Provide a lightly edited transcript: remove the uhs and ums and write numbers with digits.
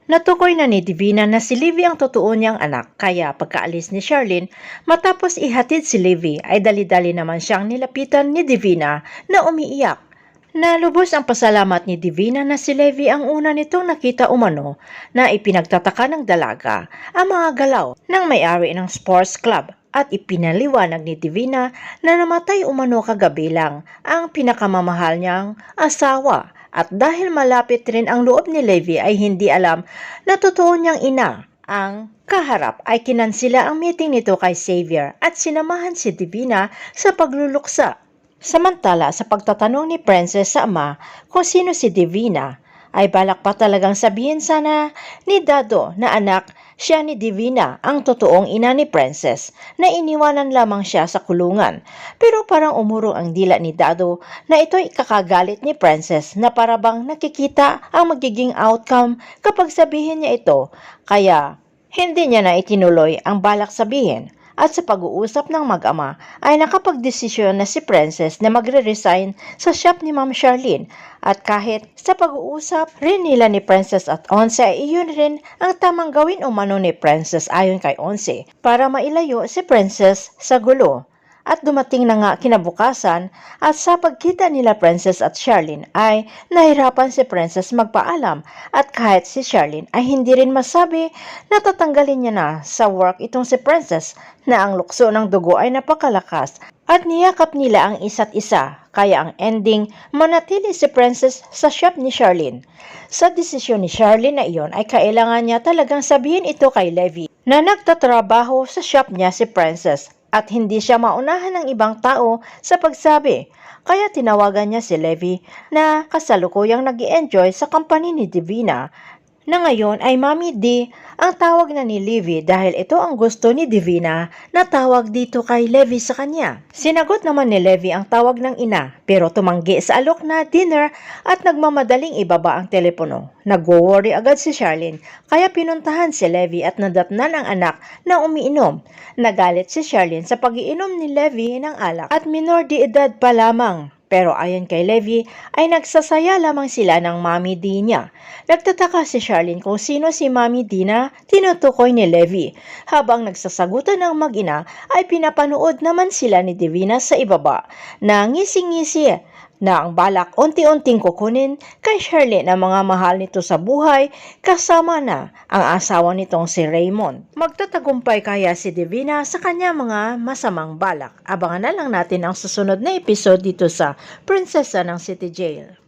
Natukoy na ni Divina na si Livy ang totoo niyang anak, kaya pagkaalis ni Charlene, matapos ihatid si Livy ay dali-dali naman siyang nilapitan ni Divina na umiiyak. Nalubos ang pasalamat ni Divina na si Levi ang una nitong nakita umano na ipinagtataka ng dalaga ang mga galaw ng may-ari ng sports club at ipinaliwanag ni Divina na namatay umano kagabi lang ang pinakamamahal niyang asawa. At dahil malapit rin ang loob ni Levi ay hindi alam na totoo niyang ina ang kaharap ay kinansila ang meeting nito kay Xavier at sinamahan si Divina sa pagluluksa. Samantala sa pagtatanong ni Princess sa ama kung sino si Divina, ay balak pa talagang sabihin sana ni Dado na anak siya ni Divina ang totoong ina ni Princess na iniwanan lamang siya sa kulungan. Pero parang umurong ang dila ni Dado na ito'y kakagalit ni Princess na parabang nakikita ang magiging outcome kapag sabihin niya ito, kaya hindi niya na itinuloy ang balak sabihin. At sa pag-uusap ng mag-ama ay nakapagdesisyon na si Princess na magre-resign sa shop ni Ma'am Charlene. At kahit sa pag-uusap rin nila ni Princess at Onse ay iyon rin ang tamang gawin umano ni Princess ayon kay Onse para mailayo si Princess sa gulo. At dumating na nga kinabukasan at sa pagkita nila Princess at Charlene ay nahirapan si Princess magpaalam at kahit si Charlene ay hindi rin masabi na tatanggalin niya na sa work itong si Princess na ang lukso ng dugo ay napakalakas at niyakap nila ang isa't isa kaya ang ending manatili si Princess sa shop ni Charlene. Sa desisyon ni Charlene na iyon ay kailangan niya talagang sabihin ito kay Levi na nagtatrabaho sa shop niya si Princess at hindi siya maunahan ng ibang tao sa pagsabi. Kaya tinawagan niya si Levi na kasalukuyang nag-i-enjoy sa company ni Divina na ngayon ay Mami D ang tawag na ni Levi dahil ito ang gusto ni Divina na tawag dito kay Levi sa kanya. Sinagot naman ni Levi ang tawag ng ina pero tumanggi sa alok na dinner at nagmamadaling ibaba ang telepono. Nag-worry agad si Charlene kaya pinuntahan si Levi at nadatnan ang anak na umiinom. Nagalit si Charlene sa pag-iinom ni Levi ng alak at minor de edad pa lamang. Pero ayon kay Levi ay nagsasaya lamang sila ng Mami D niya. Nagtataka si Charlene kung sino si Mami D na tinutukoy ni Levi. Habang nagsasagutan ng mag-ina ay pinapanood naman sila ni Divina sa ibaba na ngisi-ngisi na ang balak unti-unting kukunin kay Charlene ang mga mahal nito sa buhay kasama na ang asawa nitong si Raymond. Magtatagumpay kaya si Divina sa kanya mga masamang balak? Abangan na lang natin ang susunod na episode dito sa Prinsesa ng City Jail.